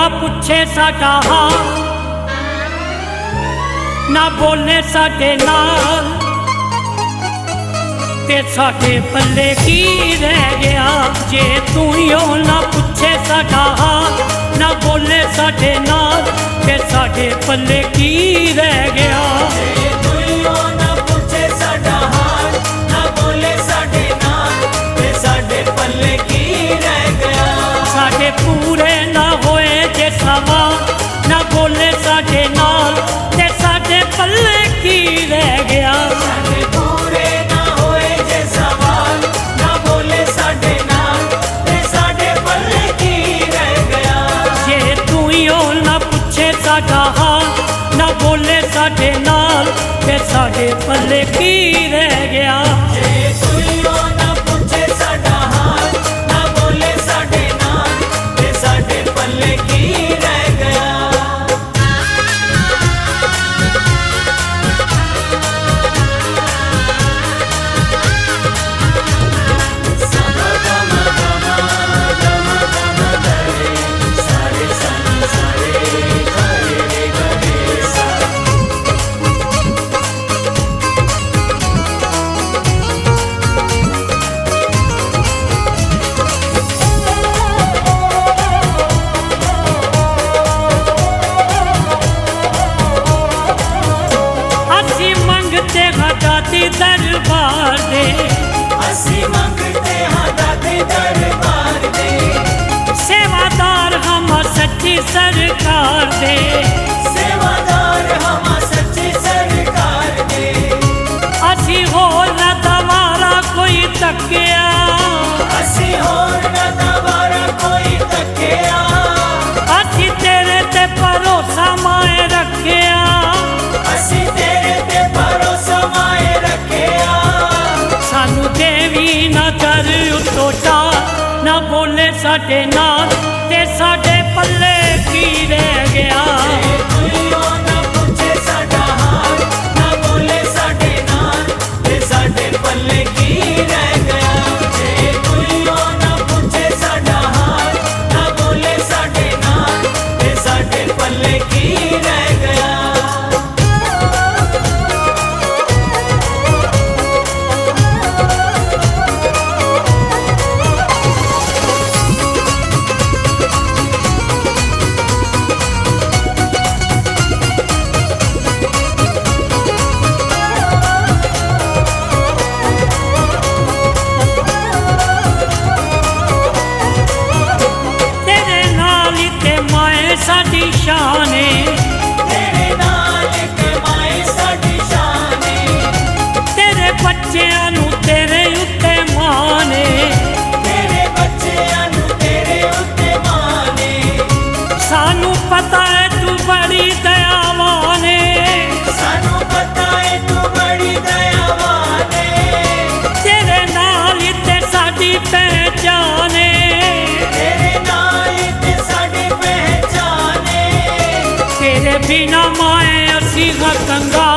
ना पूछे साडा हाल, ना बोले साडे नाल, ते साडे पल्ले की रह गया। जे तू ही ना पूछे साडा हाल, ना बोले साडे नाल, ते साडे पल्ले की रह गया। साडे पूरे ना होए जे सवाल, ना बोले साडे नाल, ते साडे पल्ले की रह गया। साडे पूरे ना होए जे सवाल, ना बोले साडे नाल, ते साडे पल्ले की रह गया। जे तू ही ना पूछे साडा हाल, ना बोले साडे नाल, ते साडे पल्ले की रह गया। दरबार दे असी मंगते हाँ दाते दरबार दे, सेवादार हम सच्ची सरकार दे, सेवादार हम सच्ची सरकार दे। असी होर न दवारा कोई तकिया, असी होर न दवारा कोई तकिया, असी तेरे ते भरोसा माए रखिया, असी तेरे ते भरोसा माए रखिया। सानू देवी ना कर उटोटा, ना बोले साडे नाल, ते साडे पल्ले की रह गया। ना पूछे साडा हाल, ना बोले साडे नाल, ते साडे पल्ले की रह गया। ना पूछे साडा हाल, ना बोले साडे नाल, ते साडे पल्ले की रह गया। साडी शान तेरे नाल ते माए साडी शान, तेरे बच्चियां नू तेरे उत्ते मान, तेरे बच्चियां नू तेरे उत्ते मान। सानू पता है तू बड़ी दयावान, सानू पता है तू बड़ी दयावान, तेरे नाल ते साडी पहचान, तेरे नाल ते साडी पहचान। तेरे बिना माए असी कंगा,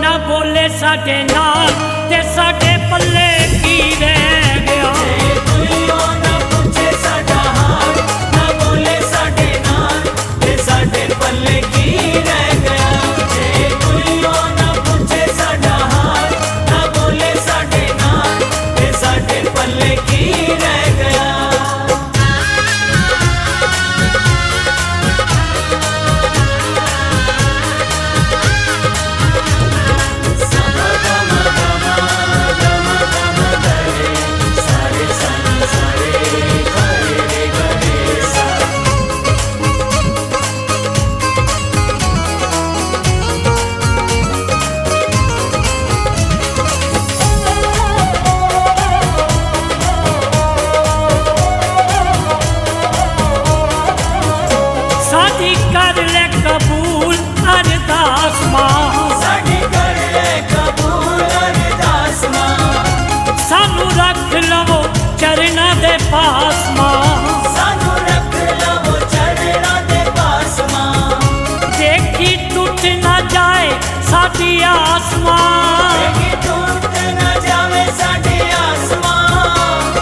ना बोले साडे नाल, ते साडे पल्ले की रह गया। ना पूछे साडा हाल, ना बोले साडे नाल, ते साडे पल्ले की रह गया। ना पूछे साडा हाल, ना बोले साडे नाल, ते साडे पल्ले की रह गया। साडी कर ले कबूल अरदास मां, साडी कर ले कबूल अरदास मां, सानू रख लवो चरना दे पास मां, सानू रख लवो चरना दे पास मां। देखी टूट ना जाए साडी आसमां, देखी टूट न जावे साडी आसमां,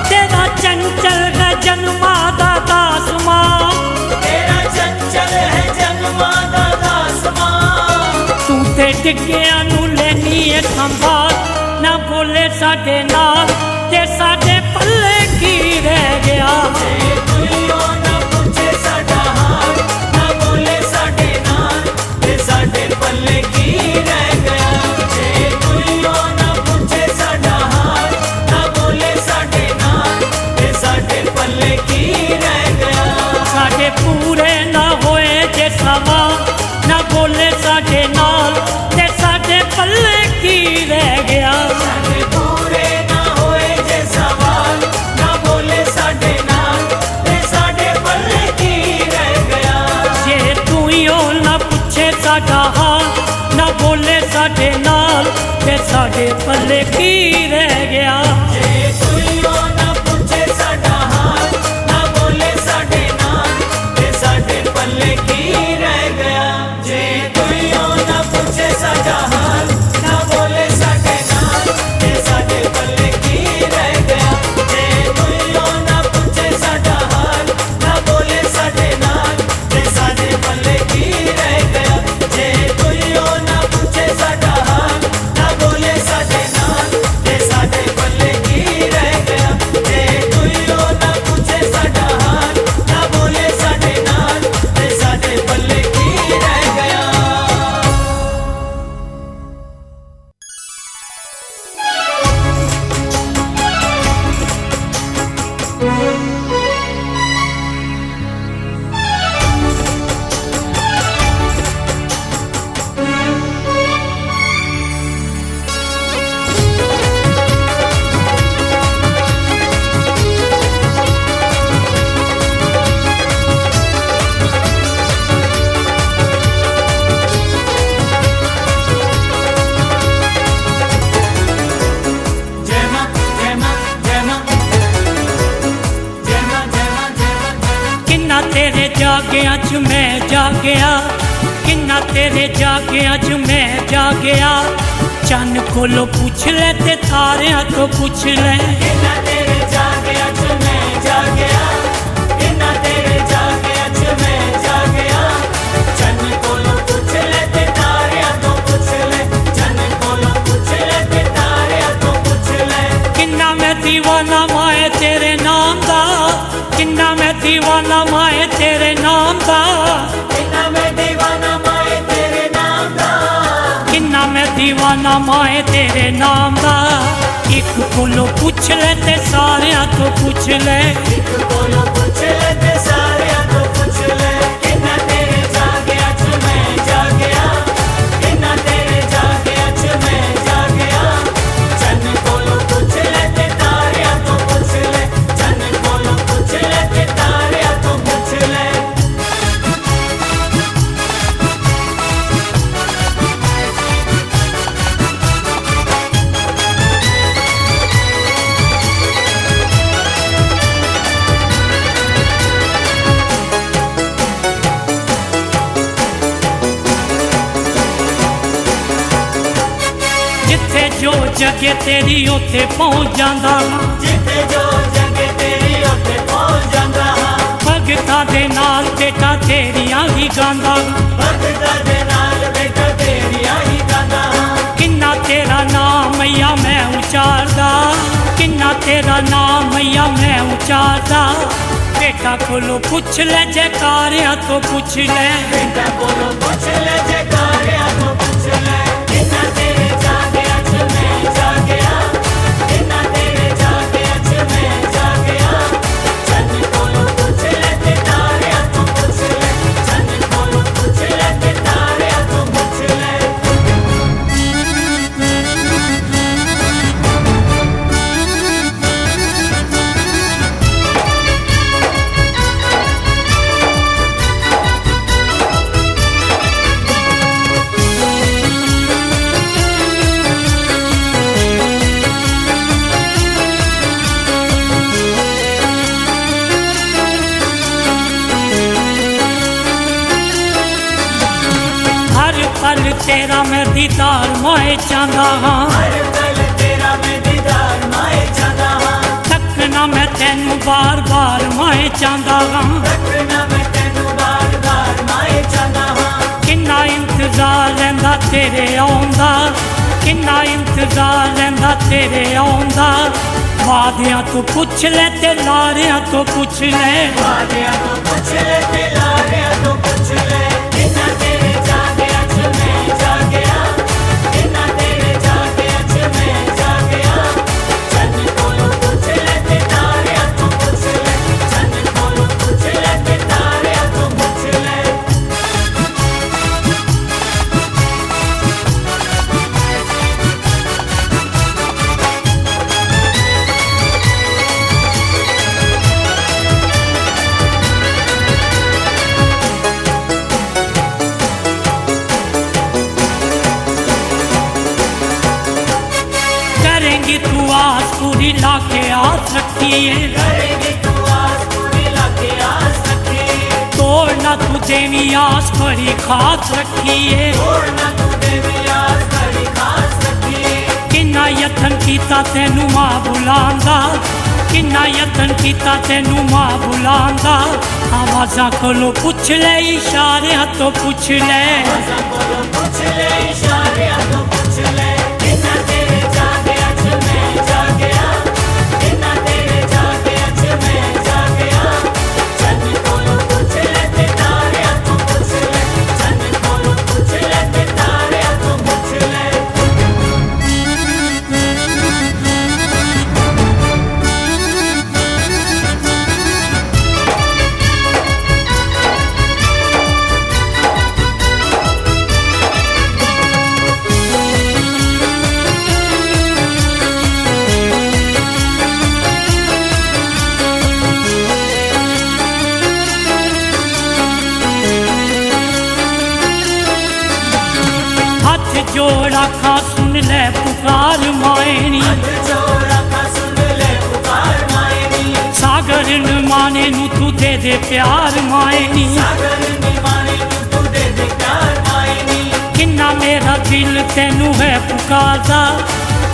तेरा चंचल गजन मादा दास मां, तेरा चंचल डिग्गिया नू लेनी है संभाल ना बोले साडे नाल ते साडे पल्ले की रह गया जे कोईओ ना पूछे साडा हाल ना बोले साडे नाल ते साडे पल्ले की रह गया जे कोईओ ना पूछे साडा हाल ना बोले साडे नाल ते साडे पल्ले की रह गया साडे पूरे ना होए जे सवाल ना बोले साडे नाल ते साडे पल्ले की रह गया साडे पूरे ना होए जे सवाल ना बोले साडे नाल ते साडे पल्ले की रह गया जे तू ही हो ना पूछे साडा हाल ना बोले साडे नाल ते साडे पल्ले की रह गया जे कोईओ ना पूछे साडा हाल ना बोले साडे नाल ते साडे पल्ले की रह गया जे कोईओ ना पूछे साडा हाल ना बोले साडे नाल ते साडे पल्ले की रह गया जे कोईओ ना पूछे साडा हाल ना बोले साडे नाल ते साडे पल्ले की रह गया जे कोईओ ना पूछे साडा हाल ना बोले साडे नाल ते साडे पल्ले की रह गया जे कोईओ ना पूछे साडा हाल ना बोले साडे नाल ते साडे पल्ले की रह गया जय मां जय मां जय मां जय मां जय मां जय मां किन्ना तेरे जागिया च मैं जागया किन्ना तेरे जागिया च मैं जागया चन्न कोलो पूछ ले ते तारियां तो पूछ ले इन्ना तेरे जागया च मैं जागया इन्ना तेरे जागया च मैं जागया चन्न कोलों पूछ ले ते तारियां तो पूछ ले चन्न कोलों पूछ ले ते तारियां तो पूछ ले किन्ना मैं दीवाना माए तेरे नाम दा किन्ना मैं दीवाना माए तेरे नाम दा इन्ना मैं दीवाना माए तेरे नाम दा किन्ना मैं दीवाना माए तेरे नाम दा एक कोलो पूछ ले ते सारियां तो पूछ ले एक कोलों पूछ ले ते सारियां तो पूछ ले इन्ना तेरे जागया च मैं जागया इन्ना तेरे जागया च मैं जागया चन्न कोलों पूछ ले ते तारियां तो पूछ ले चन्न कोलों पूछ ले ते तारियां तो पूछ ले जिथे जो जगे तेरी उथे पहुंच जांदा जिथे जो जगे तेरी उत्थे पहुंच जांदा हां भगतां दे नाल बेटा तेरियां ही गांदा भगतां दे नाल बेटा तेरियां ही गांदा हां किन्ना तेरा नाम मैया मैं उचारदा किन्ना तेरा नाम मैया मैं उचारदा बेटा कोलो पूछ ले जयकारियां तो पूछ ले बेटा कोलों पूछ ले जयकारियां तो पूछ ले इन्ना तेरे जागया च मैं जागया इन्ना तेरे जागया च मैं जागया चन्न कोलों पूछ ले ते तारियां तो पूछ ले चन्न कोलों पूछ ले ते तारियां तो पूछ ले पल तेरा मैं दीदार मोए चाहता हाँ हर पल तेरा मैं दीदार माए चाहता हाँ तकना मैं तेनू बार बार मोए चाहता हाँ तकना मैं तेनू बार बार माए चाहता हाँ किन्ना इंतजार इंतजार रहिंदा तेरे आउंदा किन्ना इंतजार रहिंदा तेरे आउंदा वादियां तो पुछ ले ते लारियां तो पुछ ले वादियां तो पुछ ले ते लारियां तो पुछ ले किन्ना तेरे जागिया च मैं जागिया किन्ना तेरे जागिया च मैं जागिया चन्न कोलों पुछ ले ते तारियां तो पुछ ले चन्न कोलों पुछ ले ते तारियां तो पुछ ले करेंगी तू आस पूरी लाके आस रखिए करेगी तू आस पूरी लाके आस रखिए तोड़ना तू देवी आस बड़ी खास रखिए तोड़ना तू देवी आस बड़ी खास रखिए किन्ना यतन कीता तेनू मां बुलांदा किन्ना यतन कीता तेनू मां बुलांदा आवाज़ां कोलों पुछ ले इशारियां तो पुछ ले आवाज़ां कोलों पुछ ले इशारियां तो पुछ ले किन्ना तेरे जागिया च मैं जागिया किन्ना तेरे जागिया च मैं जागिया चन्न कोलों पुछ ले ते तारियां तो पुछ ले चन्न कोलों पुछ ले ते तारियां तो पुछ ले हाथ जोड़ा खा सुन ले पुकार मायनी जोड़ा का सुन ले पुकार मायनी सागर न माने नू तू दे दे प्यार मायनी सागर निवाने तू दे दे प्यार मायनी किन्ना मेरा दिल तेनू है पुकारदा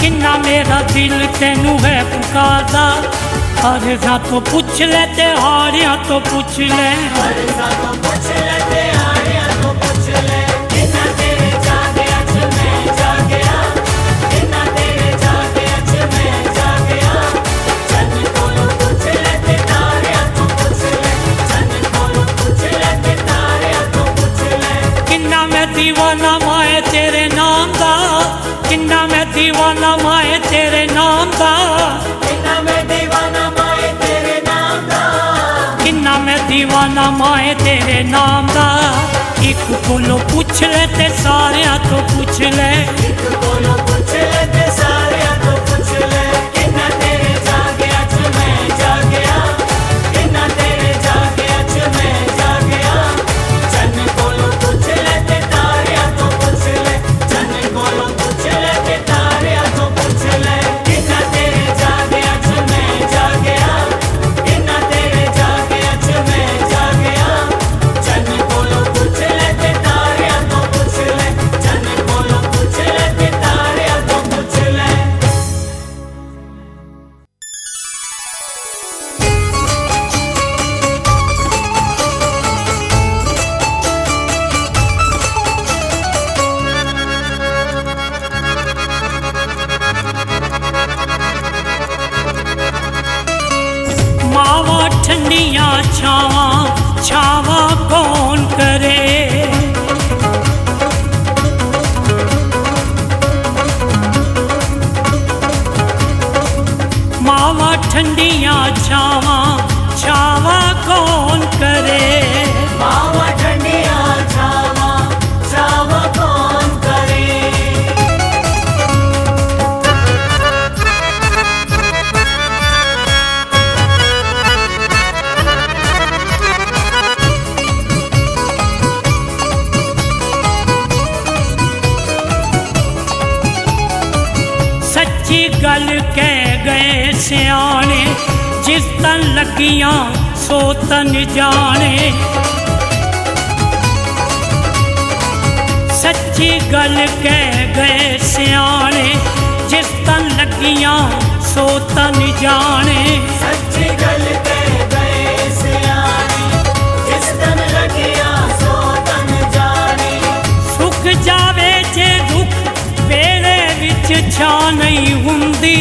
किन्ना मेरा दिल तेनू है पुकारदा अर्ज़ां तो पुछ ले ते हारियां तो पुछ ले अर्ज़ां तो पुछ ले ते हारियां तो पुछ ले किन्ना तेरे जागिया च मैं जागिया किन्ना तेरे जागिया च मैं जागिया चन्न कोलों पुछ ले ते तारियां तो पुछ ले चन्न कोलों पुछ ले ते तारियां तो पुछ ले किन्ना मैं दीवाना माए तेरे नाम दा किन्ना मैं दीवाना माए तेरे नाम दा किन्ना मैं दीवाना माए तेरे नाम दा किन्ना मैं दीवाना माए तेरे नाम दा एक कोलों पुछ ले ते सारियां तो पुछ ले एक कोलों पुछ ले ते सारियां तो पुछ ले किन्ना तेरे जागिया च मैं जागिया किन्ना तेरे जागिया च मैं जागिया चन्न कोलों पुछ ले ते तारियां तो पुछ ले चन्न कोलों पुछ ले ते तारियां तो पुछ ले किन्ना तेरे जागिया च मैं जागिया किन्ना तेरे जागिया च मैं जागिया चन्न कोलों पुछ ले ते तारियां तो पुछ ले चन्न कोलों पुछ ले ते तारियां तो पुछ ले मावा ठंडियां छावा छावा कौन करे मावा ठंडियां छावा छावा कौन करे मावा ठंडिया छावा छावा कौन करे सच्ची गल कह गए सियाने जिस तन लगियां सो तन जाने सच्ची गल कह गए सियाने जिस तन लगियां सो तन जाने सच्ची गल कह गए सियाने जिस तन लगिया सो तन जाने सुख उग जावे जे रुख वेले विच छां नहीं हुंदी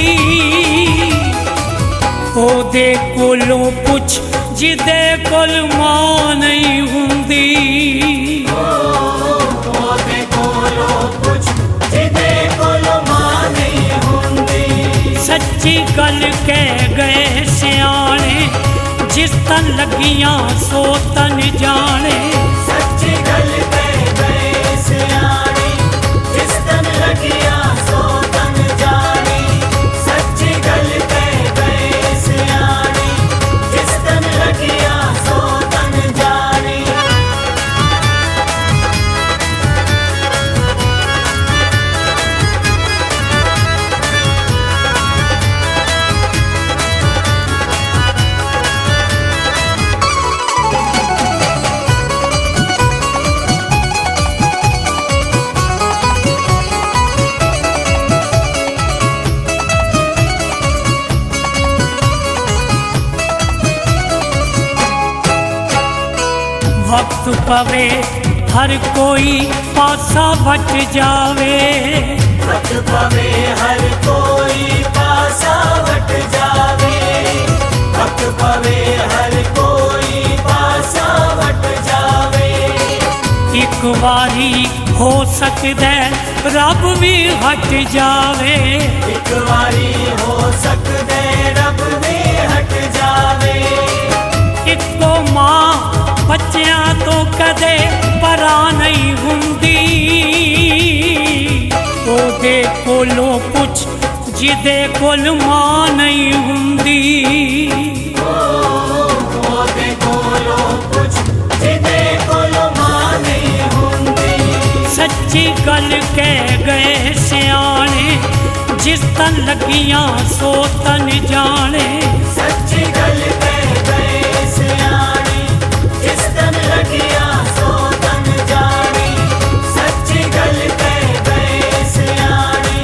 ओदे कोलों पुछ जिदे कोल मां नहीं हुंदी ओदे कोलों पुछ जिदे कोल मां नहीं हुंदी सच्ची गल कह गए सियाणे जिस तन लगियां सो तन जाने सच्ची गल कह गए सियाणे जिस तन लगियां सो तन जाने सच्ची गल कह गए सियाणे जिस तन लगियां सो तन जाने वक्त पवे हर कोई पासा वट जावे वक्त पवे हर कोई पासा वट जावे वक्त पवे हर कोई पासा वट जावे एक बारी हो सकदा रब भी हट जावे एक बारी हो सकदे रब भी हट जावे इको मां बच्चियां तो कदे परा नहीं हुंदी ओदे कोलों पुछ जिदे कोल मां नहीं हुंदी ओदे कोलों पुछ जिदे कोल मां नहीं हुंदी सच्ची गल कह गए सियाणे जिस तन लगियां सो तन जाने सच्ची गल कह गए सियाणे जिस तन लगियां सो तन जाने सच्ची गल कह गए सियाणे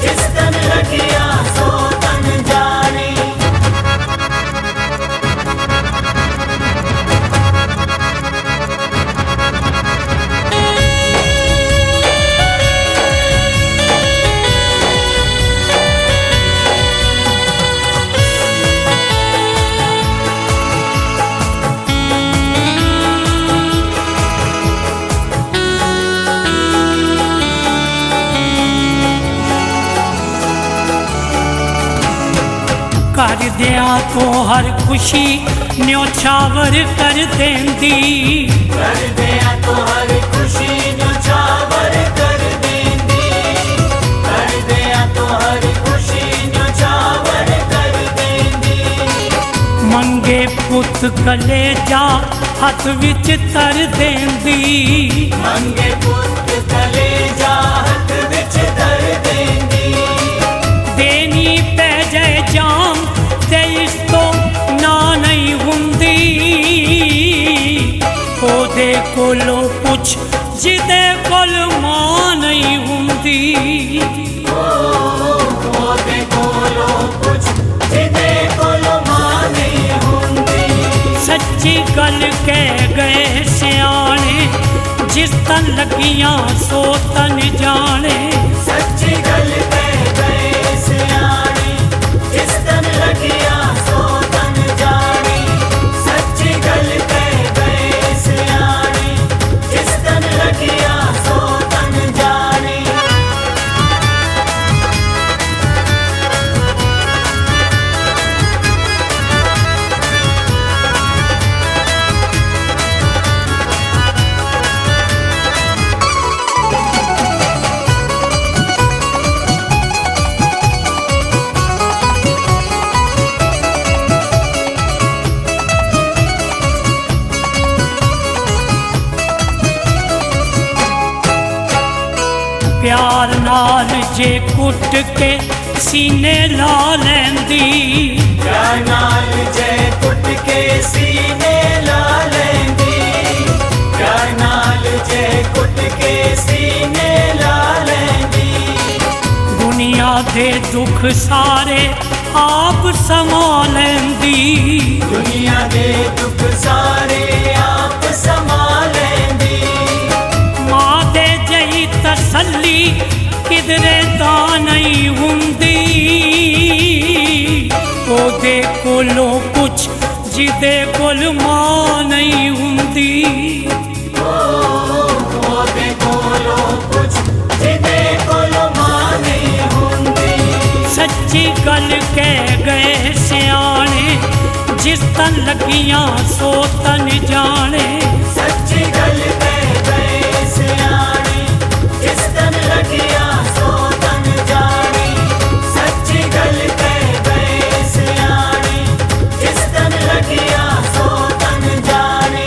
जिस तन लगियां सो तन जाने कर दिया तो हर खुशी न्योछावर कर देंदी कर दिया तो हर खुशी न्योछावर कर देंदी कर दिया तो हर खुशी न्योछावर कर देंदी मंगे पुत कलेजा हथ विच तर देंदी मंगे पुत कलेजा हथ विच धर देंदी देनी पै जाए जान ते इस तो ना नहीं हुंदी ओदे कोलों पुछ जिदे कोल मां नहीं हुंदी ओदे कोलों पुछ जिदे कोल मां नहीं हुंदी सच्ची गल कह गए सियाणे जिस तन लगियां सो तन जाने सच्ची गल कह गए सियाणे जिस तन लगियां सो तन जाने सच्ची गल कह गए सियाणे जिस तन लगियां सो तन जाने प्यार नाल जे कुट के सीने ला लैंदी प्यार नाल जे कुट के सीने ला लैंदी प्यार नाल जे कुट के सीने ला लैंदी दुनिया दे दुख सारे आप समा लैंदी दुनिया दे दुख सारे आप समा लैंदी मां दे जही तसल्ली किधरे ता नहीं हुंदी ओदे कोलों कुछ जिदे कोल मां नहीं हुंदी ओदे कोलों कुछ जिदे कोल मां नहीं हुंदी सच्ची गल कह गए सियाने जिस तन लगियां सो तन जाने सच्ची गल कह गए सियाने जिस तन लगियां सो तन जाने सच्ची गल कह गए सियाने जिस तन लगियां सो तन जाने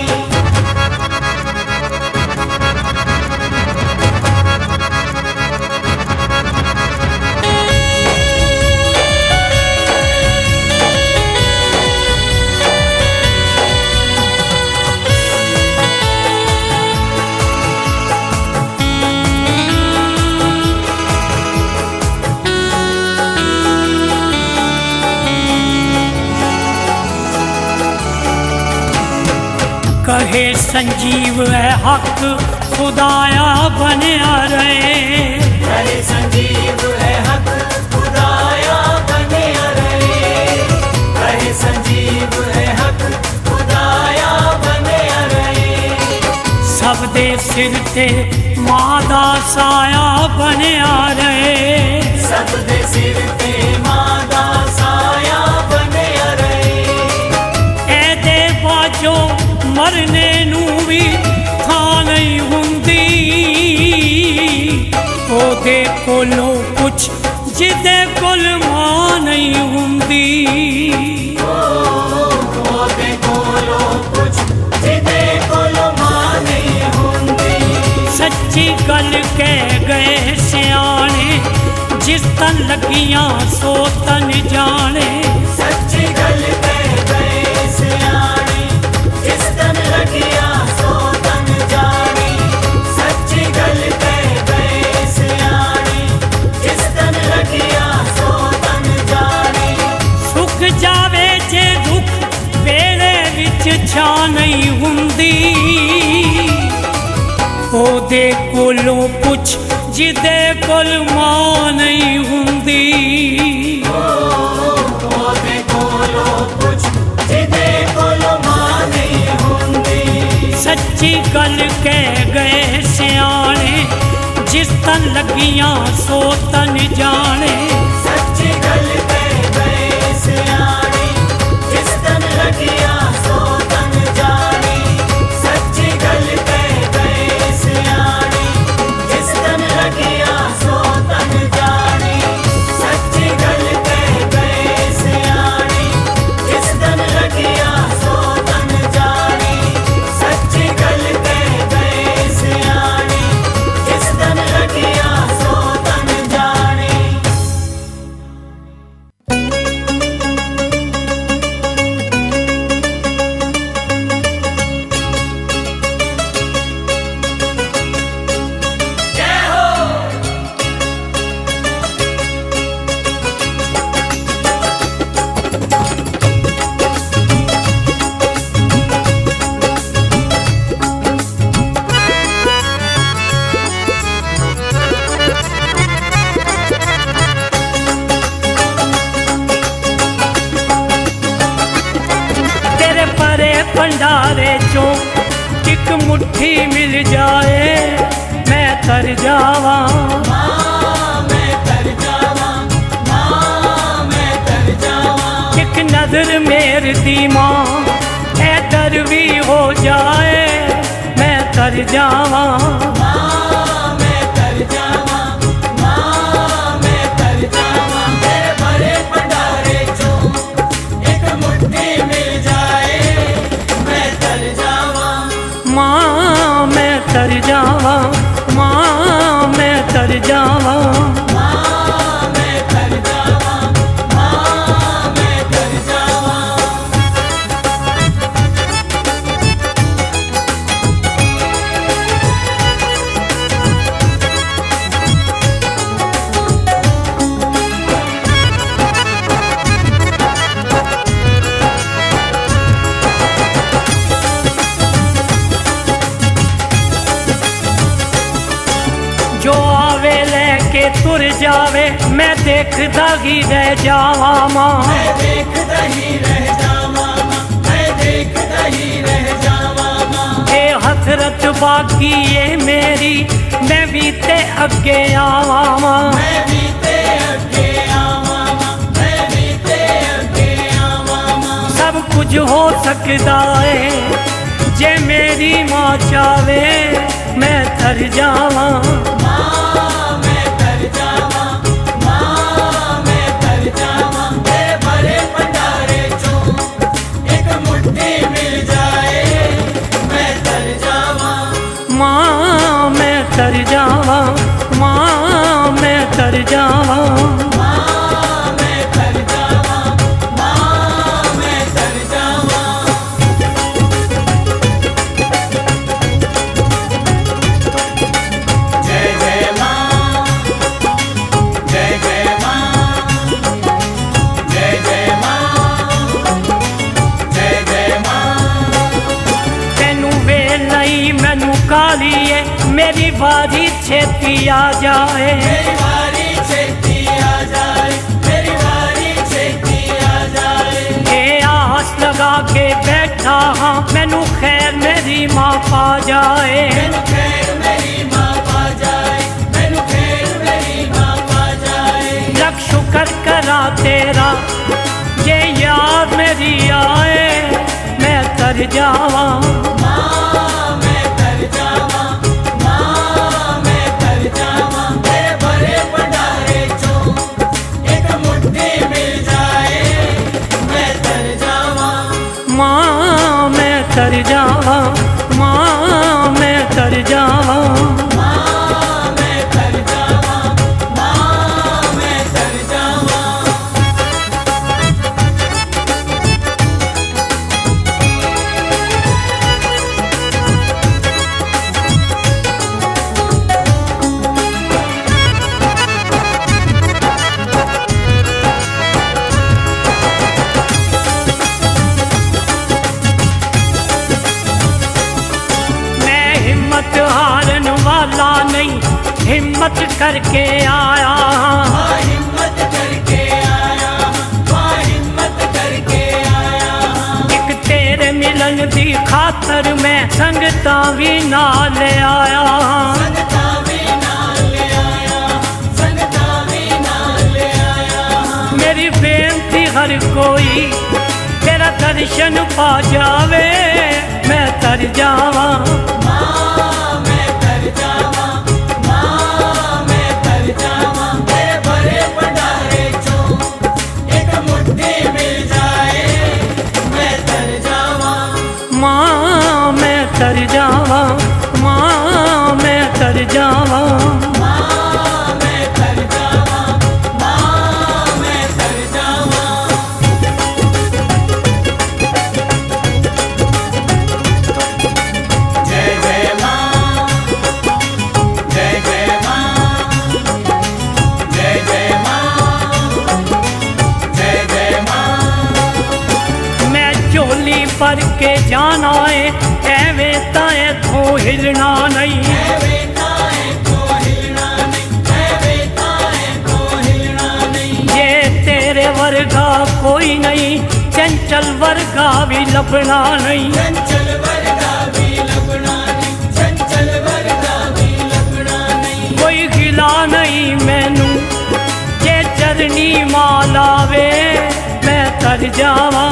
कहे संजीव है हक खुदाया बनया रहे कहे संजीव है हक खुदाया बनया रहे कहे संजीव है हक खुदाया बनया रहे सब दे सिर ते मां दा साया बनया रहे सब दे सिर ते मां दा साया बनया रहे ऐदे बाजो मरने नू भी थां नहीं हुंदी ओदे कोलों कुछ जिदे कोल मां नहीं हुंदी ओदे कोलों कुछ जिदे कोल मां नहीं हुंदी सच्ची गल कह गए सियाने जिस तन लगियां सो तन जाने सच्ची गल कह गए सियाने जिस तन लगियां सो तन जाने सच्ची गल कह गए सियाने जिस तन लगियां सो तन जाने सुख जावे जे दुख वेले विच छा नहीं हुंदी ओदे कोलों पुछ जिदे कोल मां नहीं हुंदी ओदे कोलों कुछ जिदे कोल मां नहीं हुंदी सच्ची गल कह गए सियाने जिस तन लगियां सो तन जाने सच्ची गल कह गए सियाने जिस तन लगियां सो तन जाने सच्ची गल कह गए सियाने जिस तन लगियां सो तन जाने सच्ची गल कह गए सियाने जिस तन लगियां सो तन जाने सच्ची गल कह गए सियाने जिस तन लगियां सो तन जाने जय हो तेरे परे भंडारे चो एक मुट्ठी मिल जाए मैं तर जावा मां मैं तर जावां मां मैं तर जावां एक नजर मेर दी मां ऐदर भी हो जाए मैं तर जावा मां मैं तर जावां मां मैं तर जावां तेरे भरे भंडारे चो एक मुट्ठी मिल जाए मैं तर जावां मां मैं तर जावा मां मैं तर जावा मां मैं तर जावां मां मैं तर जावां जो आवे लेके तुर जावे मैं देखदा ही रह जावा मां मैं देखदा ही रह जावा मां मैं देखदा ही रह जावा मां ये हसरत बाकी है मेरी मैं भी ते अगे आवा मां मैं भी ते अगे आवा मां मैं भी ते अगे आवा मां सब कुछ हो सकदा है जे मेरी मां चावे मैं तर जावा मां मैं तर जावा मां मैं तर जावा तेरे भरे भंडारे चों एक मुट्ठी मिल जाए मैं तर जावा मां मैं तर जावा मां मैं तर जावा मां मैं तर जावा मां मैं तर जावा जय जय मां जय जय मां जय जय मां जय जय मां तेनू वे नहीं मैनू काली है मेरी बारी छेती आ जाए मेरी बारी छेती आ जाए मेरी बारी छेती आ जाए ये आस लगा के बैठा हाँ मैनू खैर मेरी माँ पा जाए मैनू खैर मेरी माँ पा जाए मैनू खैर मेरी माँ पा जाए लख शुक्र करा तेरा ये याद मेरी आए मैं तर जावा माँ मैं तर जावा माँ मैं तर जावा तेरे भरे भंडारे चों एक मुट्ठी मिल जाए मैं तर जावा माँ मैं तर जावा माँ मैं तर जावा माँ मैं तर जावा माँ मैं तर जावा मैं हिम्मत हारन वाला नहीं हिम्मत करके आया माँ हिम्मत करके आया माँ हिम्मत करके आया एक तेरे मिलन दी खातर मैं संगता भी नाल आया संगता भी नाल ले आया संगता भी नाल ले आया मेरी बेनती हर कोई तेरा दर्शन पा जावे मैं तर जावा माँ मैं तर जावा माँ मैं तर जावा तेरे भरे भंडारे चों एक मुट्ठी मिल जाए मैं तर जावा माँ मैं तर जावा माँ मैं तर जावा माँ मैं तर जावा माँ मैं तर जावा जय जय मां जय जय मां जय जय मां जय जय मां मैं झोली भर के जाना है एवें ताए थो हिलना नहीं है बेटाए को हिलना नहीं है बेटाए को हिलना नहीं ये तेरे वर्गा कोई नहीं चंचल वर्गा भी लभना नहीं चंचल वर्गा भी लबना नहीं चंचल वर्गा भी लबना नहीं कोई गिला नहीं मैनू जे चरनी मालावे मैं तर जावा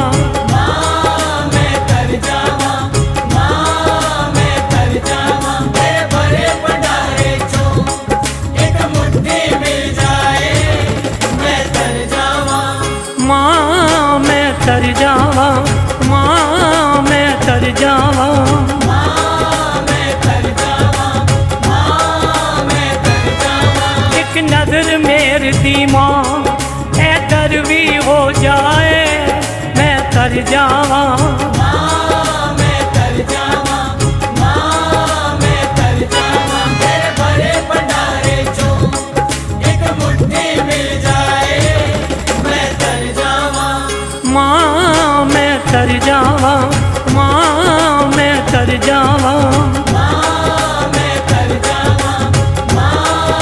माँ मैं तर जावा माँ मैं तर जावा तेरे भरे भंडारे चों एक मुट्ठी मिल जाए मैं तर जावा माँ मैं तर जावा माँ मैं तर जावा माँ मैं तर जावा माँ मैं तर जावा एक नजर मेर दी माँ ऐदर भी हो जाए मैं तर जावा माँ मैं तर जावा माँ मैं तर जावा तेरे भरे भंडारे चों एक मुट्ठी मिल जाए मैं तर जावा माँ मैं तर जावा माँ मैं तर जावा माँ मैं तर जावा माँ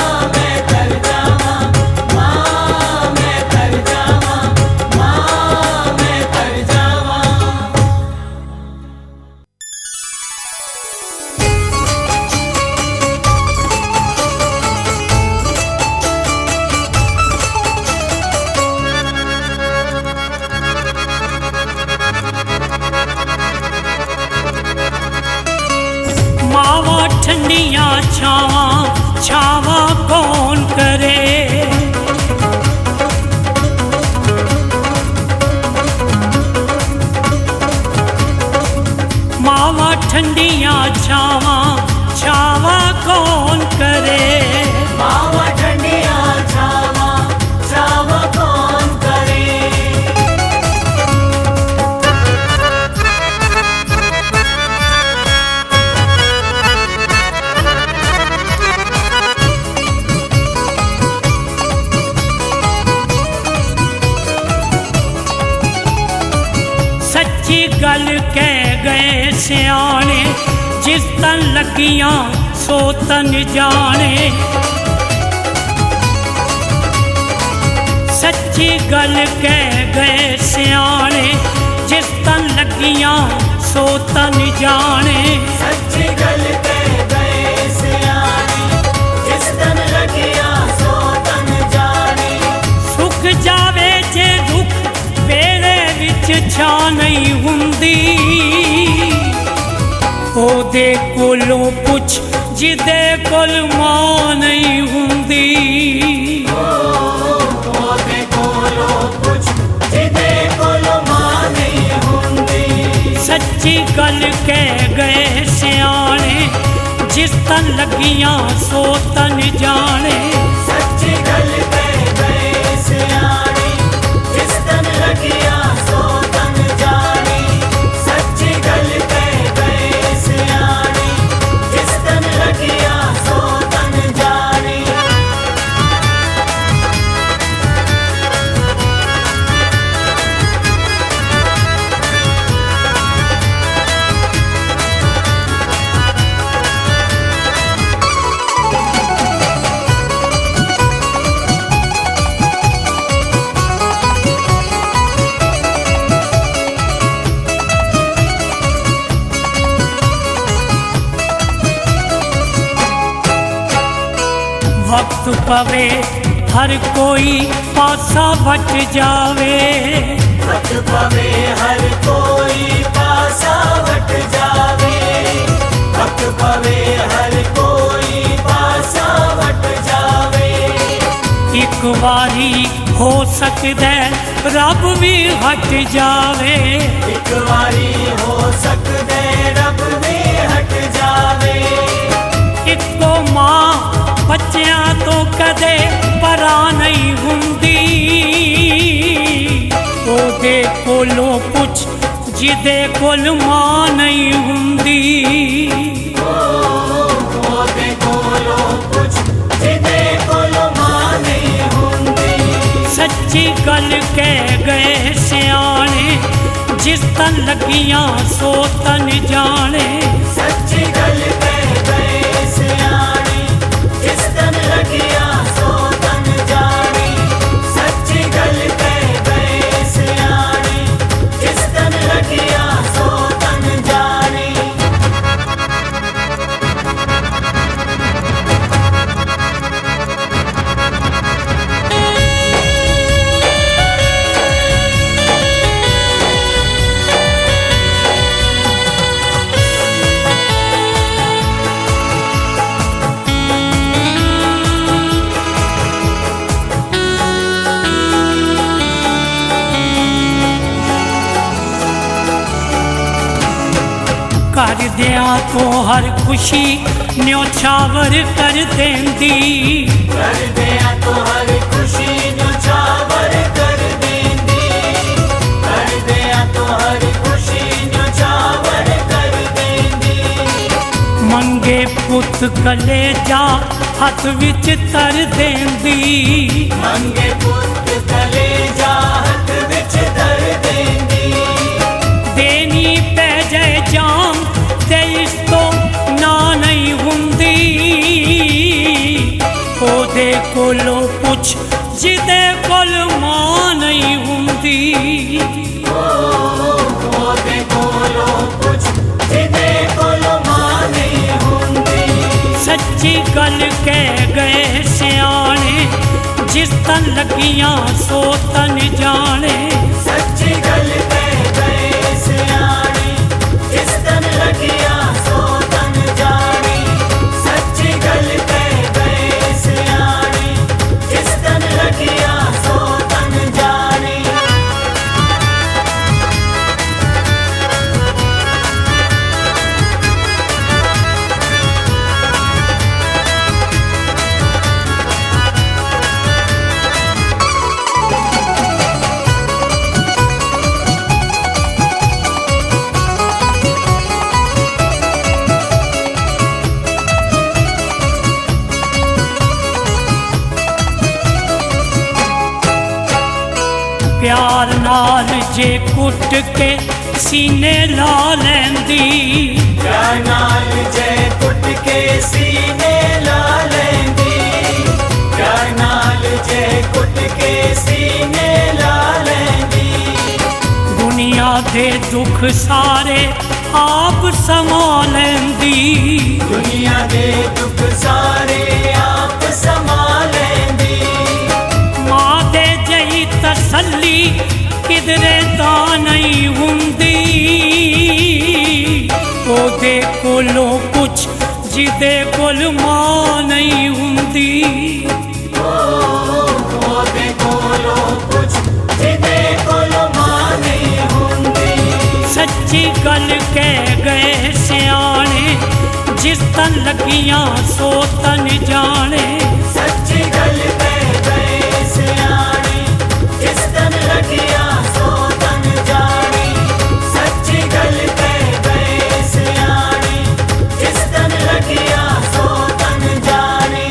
गल कह गए सियाने, जिस तन लगियां सो तन जाने। सच्ची गल कह गए सियाने, जिस तन लगियां सो तन जाने। सच्ची गल कह गए सियाने, जिस तन लगियां सो तन जाने। सुख जावे जे दुख वेले विच छा नहीं हुंदी, ओदे कोलों पुछ जिदे कोल मां नहीं हुंदी। ओदे कोलों पुछ जिदे कोल मां नहीं हुंदी। सच्ची गल कह गए सियाने, जिस तन लगियां सो तन जाने। सच्ची गल कह गए सियाने, जिस तन लगियां सो तन जाने। सच्ची गल कह गए सियाने, जिस तन लगियां सो तन जाने। वक्त पवे हर कोई पासा वट जावे। वक्त पवे हर कोई पासा वट जावे। वक्त पवे हर कोई पासा वट जावे। एक बारी हो सकदा रब भी हट जावे। एक बारी हो सकदे रब भी हट जावे। इको मां बच्चियां तो कदे परा नहीं हुंदी, ओदे कोलों पुछ जिदे कोल मां नहीं हुंदी। ओदे कोलों पुछ जिदे कोल मां नहीं हुंदी। सच्ची गल कह गए सियाने, जिस तन लगियां सो तन जाने। सच्ची गल कह गए सियाने, जिस तन लगियां सो तन जाने। सच्ची गल कह गए सियाने, जिस तन लगियां सो तन जाने। कर दिया तो हर खुशी न्योछावर कर देंदी। कर दिया तो हर खुशी न्योछावर कर देंदी। कर दिया तो हर खुशी न्योछावर कर देंदी। मंगे पुत कलेजा हथ विच तर देंदी। मंगे पुत कलेजा हथ विच धर देंदी। देनी पै जाए जान ते इस तो ना नहीं हुंदी, ओदे कोलों पुछ जिदे कोल मां नहीं हुंदी। ओदे कोलों पुछ जिदे कोल मां नहीं हुंदी। सच्ची गल कह गए सियाने, जिस तन लगियां सो तन जाने। सच्ची गल कह गए सियाने, जिस तन लगियां सो तन जाने। सच्ची गल कह गए सियाने, जिस तन लगियां सो तन जाने। प्यार नाल जे कुट के सीने ला लैंदी प्यार नाल जय कुट के सीने ला लैंदी प्यार नाल जय कुट के सीने ला लैंदी दुनिया दे दुख सारे आप समा लैंदी दुनिया दे दुख सारे आप समा लैंदी मां दे जही तसल्ली किधरे ता नहीं हुंदी ओदे कोलों कुछ जिदे कोल मां नहीं हुंदी ओदे कोलों कुछ जिदे कोल मां नहीं हुंदी सच्ची गल कह गए सियाने जिस तन लगियां सो तन जाने सच्ची गल कह गए सियाने जिस तन लगियां सो तन जाने सच्ची गल कह गए सियाने जिस तन लगियां सो तन जाने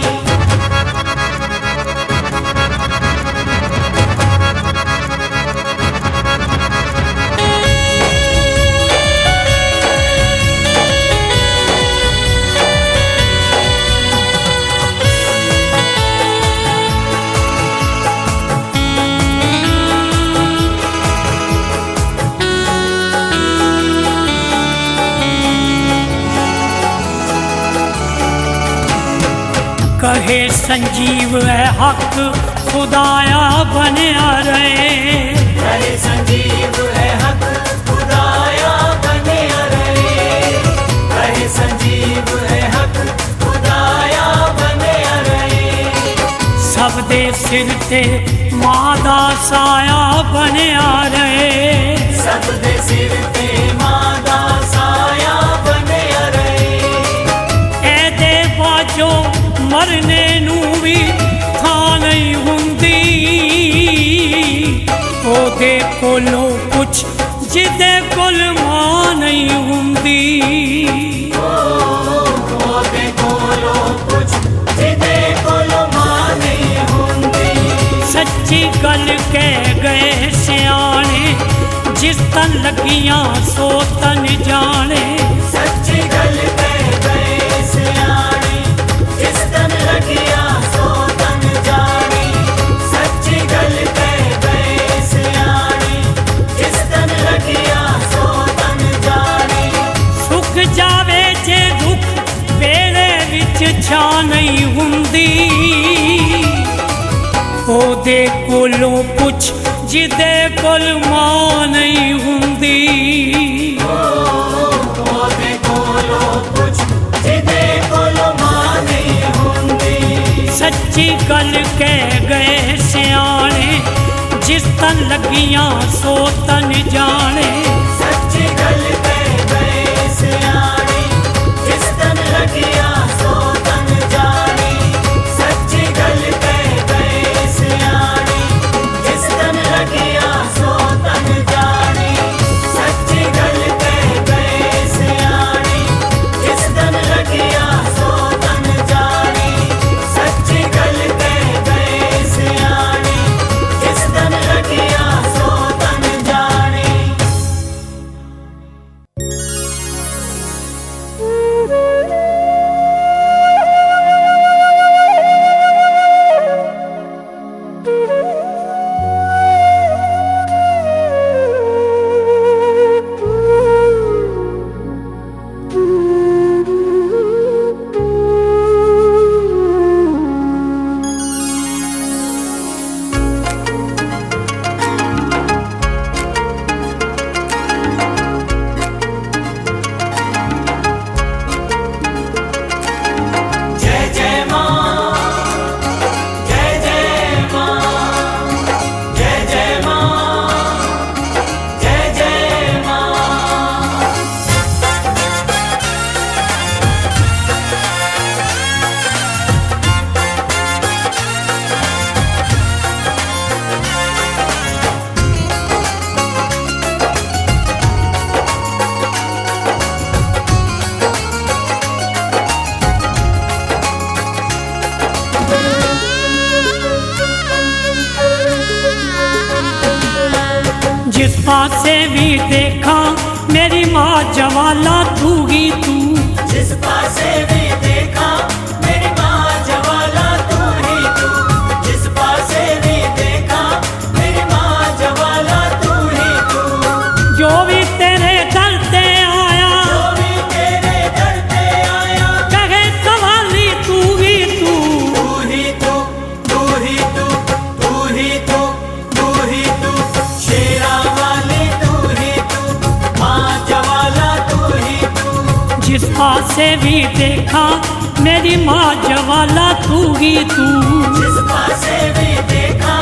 कहे संजीव है हक खुदाया बनया रहे कहे संजीव है हक खुदाया बनया रहे कहे संजीव है हक खुदाया बनया रहे सब दे सिर ते मां दा साया बनया रहे सब दे सिर ते मां दा साया बनया रहे ए दे बाजो मरने नू भी थां नहीं हुंदी ओदे कोलों कुछ जिदे कोल मां नहीं हुंदी ओदे कोलों कुछ जिदे कोल मां नहीं हुंदी सच्ची गल कह गए सियाने जिस तन लगियां सो तन जाने सच्ची गल कह गए सियाने जिस तन लगियां सो तन जाने सच्ची गल कह गए सियाने जिस तन लगियां सो तन जाने सुख जावे जे दुख वेले विच छा नहीं हुंदी ओदे कोलों पुछ जिदे कोल मां नहीं हुंदी ओदे कोलों कुछ जिदे कोल मां नहीं हुंदी सच्ची गल कह गए सियाने जिस तन लगियां सो तन जाने सच्ची गल कह गए सियाने जिस तन लगियां सो तन जाने सच्ची गल कह गए सियाने जिस तन लगियां सो तन जाने सच्ची गल कह गए सियाने जिस तन लगियां सो तन जाने सच्ची गल कह गए सियाने जिस तन लगियां सो तन जाने जिस पासे भी देखा जवाला तू ही तू। जिस पासे भी देखा मेरी माँ जवाला तू ही तू। जिस पासे भी देखा मेरी माँ जवाला तू ही तू। जो भी तेरे दर पे आया, जो भी तेरे दर पे आया, कहे सवाली तू ही तू। तू ही तू, तू ही तू, तू ही तू, तू ही तू। शेरा वाली तू ही तू, माँ जवाला तू ही तू। जिस पासे भी देखा मेरी माँ जवाला तू ही तू। जिस पासे भी देखा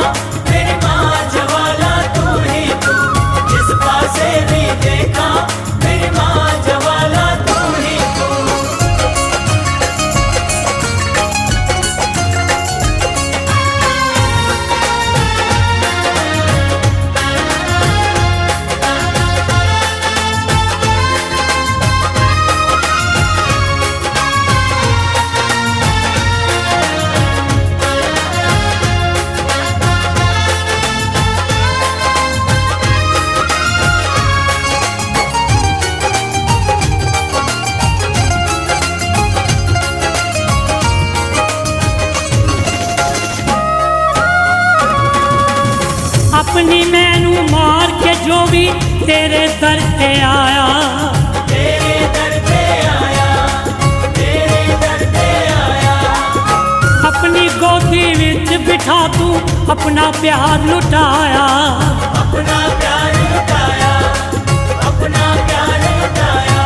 मेरी माँ जवाला तू ही तू। जिस पासे भी देखा मेरी माँ जवाला तू ही तू। अपनी मैनू मार के जो भी तेरे दर पे आया, तेरे दर पे आया, तेरे दर पे आया। अपनी गोदी विच बिठा तू अपना प्यार लुटाया। अपना प्यार लुटाया, अपना प्यार लुटाया।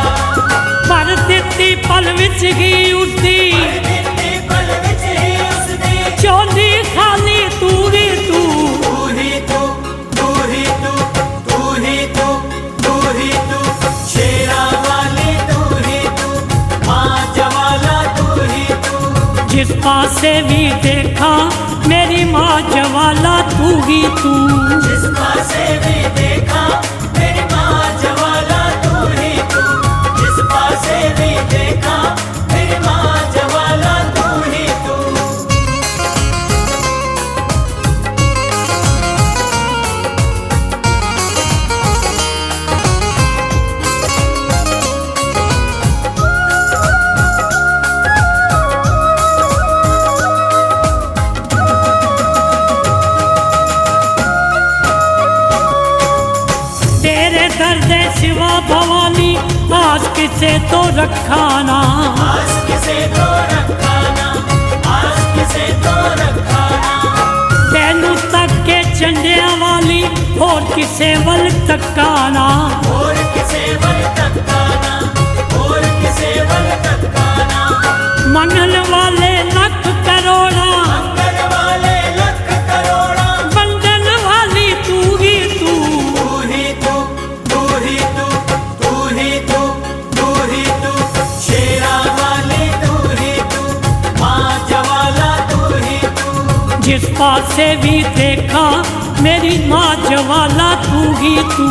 पर दित्ती पल विच ही उसदी, दित्ती पल विच ही उसदी। चोली खाली तू ही तू। तू ही तू, तू ही तू, तू ही तू, तू ही तू। शेरा वाली तू ही तू, माँ जवाला तू ही तू। जिस पासे भी देखा मेरी माँ जवाला तू ही तू। जिस पासे भी देखा मेरी माँ जवाला तू ही तू। जिस पासे भी देखा मेरी माँ जवाला तू ही तू। तेरे दर्द सिवा भवानी आस किसे तो रखा ना। आस किसे तो रखाना, आस किसे तो रखाना। तेनू तक के चंडिया वाली और किसे वल तकाना। और किसे वल तकाना, और किसे वल तकाना। मंगल वाले लख करोड़ा, मंगल वाले लख करोड़ा। बंधन वाली तू ही तू। तू ही तू, तू ही तू, तू ही तू, तू ही तू। शेरा वाली तू ही तू, माँ जवाला तू ही तू। जिस पासे भी देखा मेरी माँ जवाला तू ही तू।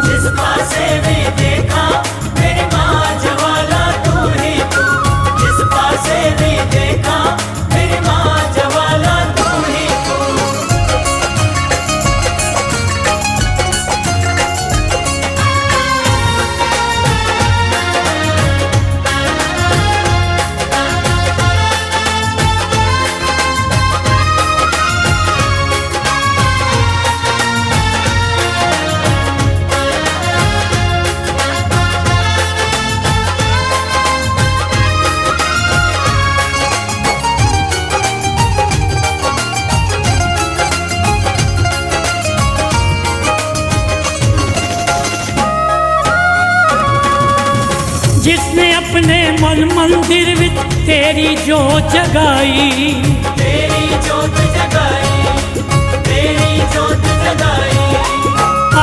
जिस पासे भी देखा मेरी माँ जवाला तू ही तू। जिस पासे भी देखा मेरी माँ जवाला तू ही तू। जिसने अपने मन मंदिर विच तेरी जोत जगाई। तेरी जोत जगाई, तेरी जोत जगाई।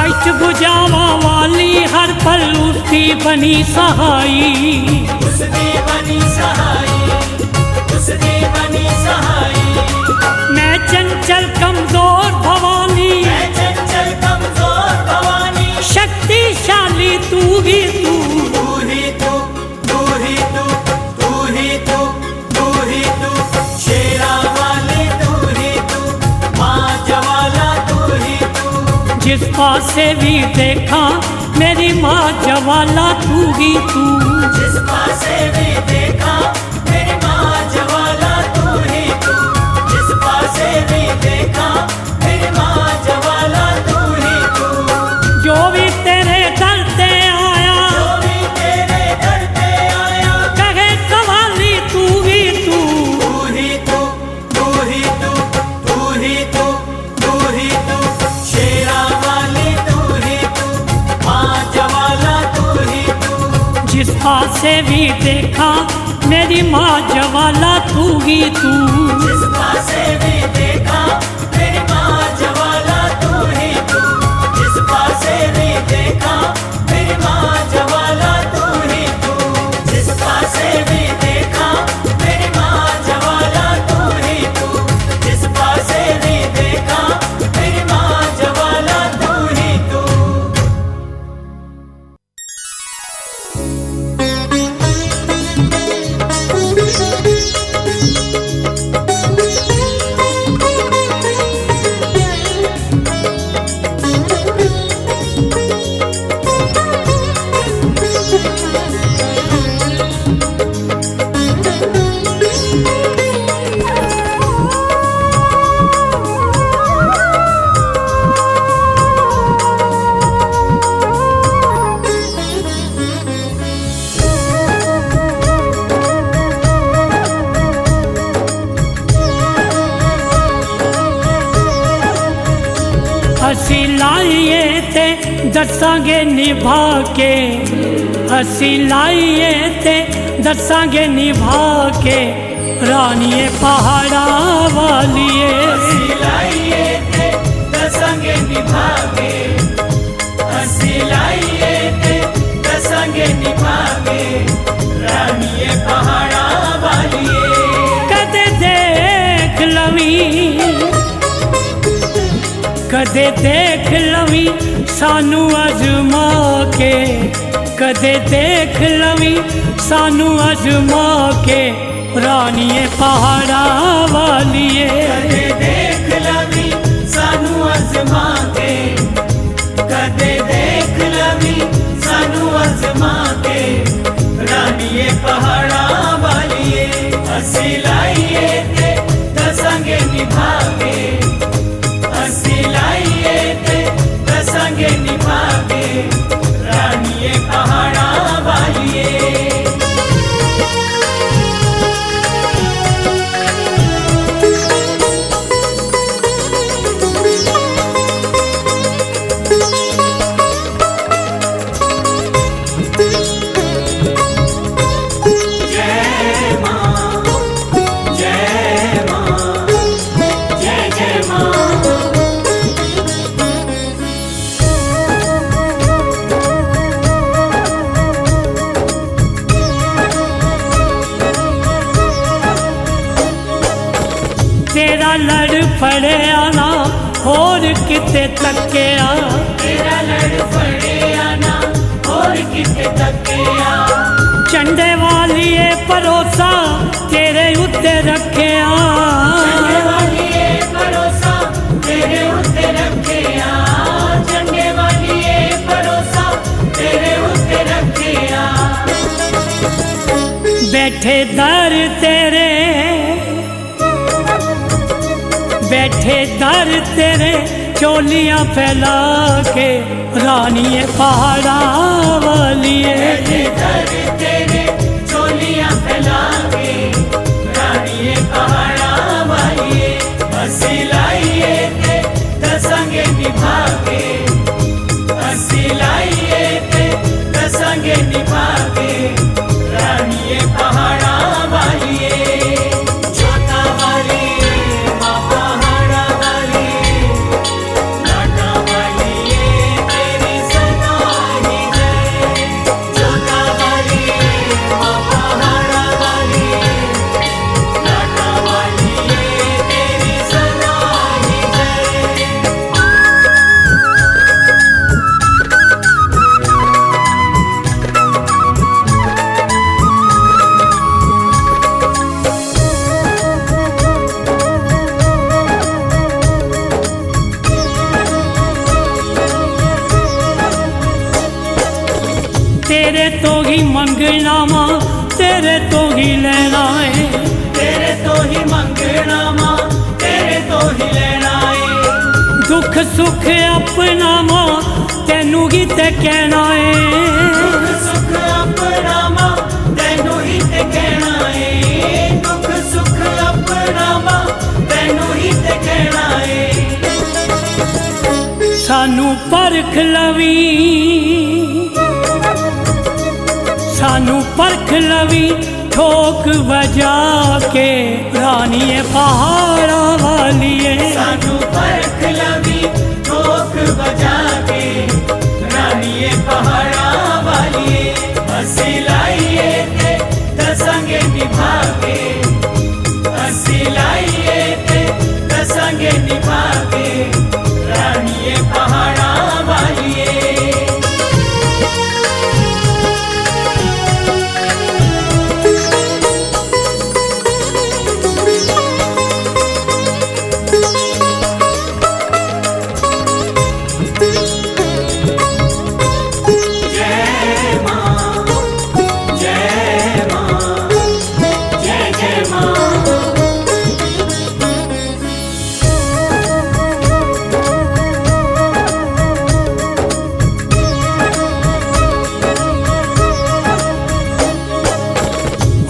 अच बुझावा वाली हर पल उसकी बनी सहाई। उसकी बनी सहाई, उसकी बनी सहाई। मैं चंचल कमजोर भवानी, मैं चंचल कमजोर भवानी। शक्तिशाली तू ही तू। तू ही तू, तू ही तू, तू ही तू, तू ही तू। शेरा वाली तू ही तू, माँ जवाला तू ही तू। जिस पासे भी देखा मेरी माँ जवाला तू ही तू। जिस पासे भी देखा मेरी माँ जवाला तू ही तू। जिस पासे भी देखा मेरी माँ जवाला तू ही तू। जो भी तेरे दर पे आया, जो भी तेरे दर पे आया, कहे सवाली तू ही तू। तू ही तू, तू ही तू, तू ही तू, तू ही तू। शेरा वाली तू ही तू, माँ जवाला तू ही तू। जिस पासे भी देखा मेरी माँ जवाला तू ही तू। जिस पासे भी देखा मेरी माँ जवाला तू ही तू। जिस पासे भी देखा मेरी माँ जवाला तू ही तू। जिस पासे भी देखा मेरी माँ जवाला तू ही तू। जिस पासे भी देखा मेरी माँ जवाला तू ही तू। ਅਸੀਂ ਲਾਈਏ ਤੇ ਦੱਸਾਂਗੇ ਨਿਭਾ ਕੇ। ਅਸੀਂ ਲਾਈਏ ਤੇ ਦੱਸਾਂਗੇ ਨਿਭਾ ਕੇ। ਰਾਣੀਏ ਪਹਾੜਾਂ ਵਾਲੀਏ। ਅਸੀਂ ਲਾਈਏ ਤੇ ਦੱਸਾਂਗੇ ਨਿਭਾ ਕੇ। ਅਸੀਂ ਲਾਈਏ ਤੇ ਦੱਸਾਂਗੇ ਨਿਭਾ ਕੇ। ਰਾਣੀਏ ਪਹਾੜਾਂ ਵਾਲੀਏ। ਕਦੇ ਦੇਖ ਲਵੀਂ, ਕਦੇ ਦੇਖ ਲਵੀਂ ਸਾਨੂੰ ਅਜ਼ਮਾ ਕੇ। ਕਦੇ ਦੇਖ ਲਵੀਂ ਸਾਨੂੰ ਅਜ਼ਮਾ ਕੇ। ਰਾਣੀਏ ਪਹਾੜਾਂ ਵਾਲੀਏ। ਕਦੇ ਦੇਖ ਲਵੀਂ ਸਾਨੂੰ ਅਜ਼ਮਾ ਕੇ। ਕਦੇ ਦੇਖ ਲਵੀਂ ਸਾਨੂੰ ਅਜ਼ਮਾ ਕੇ। ਰਾਣੀਏ ਪਹਾੜਾਂ ਵਾਲੀਏ। ਅਸੀਂ ਲਾਈਏ ਤੇ ਦੱਸਾਂਗੇ ਨਿਭਾ ਕੇ। ਅਸੀਂ ਲਾਈਏ ਤੇ ਦੱਸਾਂਗੇ ਨਿਭਾ ਕੇ। ਰਾਣੀਏ ਪਹਾੜਾਂ ਵਾਲੀਏ। तेरा लड़ फड़िया ना होर किते तकिया। तेरा लड़ फड़िया ना होर किते तकिया। झंडे वालीए भरोसा तेरे उत्ते रखिया। झंडे वालीए भरोसा तेरे उत्ते रखिया। झंडे वालीए भरोसा तेरे उत्ते रखिया। बैठे दर तेरे, बैठे दर तेरे चोलियां फैला के। रानीए पहाड़ां वालीए। बैठे दर तेरे चोलियां फैला के। रानीए पहाड़ां वालीए। ਅਸੀਂ ਲਾਈਏ ਤੇ ਦੱਸਾਂਗੇ ਨਿਭਾ ਕੇ। ਅਸੀਂ ਲਾਈਏ ਤੇ ਦੱਸਾਂਗੇ ਨਿਭਾ ਕੇ। ਰਾਣੀਏ ਪਹਾੜਾਂ ਵਾਲੀਏ। ਜੋਤਾ ਵਾਲੀ ਮਾਂ ਪਹਾੜਾਂ ਵਾਲੀ। ਲਾਟਾਂ ਵਾਲੀਏ ਤੇਰੀ ਸਦਾ ਹੀ ਜੈ। ਜੋਤਾ ਵਾਲੀ ਮਾਂ ਪਹਾੜਾਂ ਵਾਲੀ। ਲਾਟਾਂ ਵਾਲੀਏ ਤੇਰੀ ਸਦਾ तो ही मंगना वा तेरे तो ही लेना है तेरे तो ही मंगना मां तेरे तो ही लेना है दुख सुख अपना वा तेनू ही ते कहना है दुख सुख अपना मां तैनू ही ते कहना है दुख सुख अपना मां तैनू ही ते कहना है सानू परख लवी सानू परख लवी ठोक बजा के रानीए पहाड़ा वालिए सानू परख लवी ठोक बजा के रानीए पहाड़ा वालिए हसी लाइए ते दसंगे निभा के हसी लाइए ते दसंगे निभा के रानीए पहाड़ा वालिए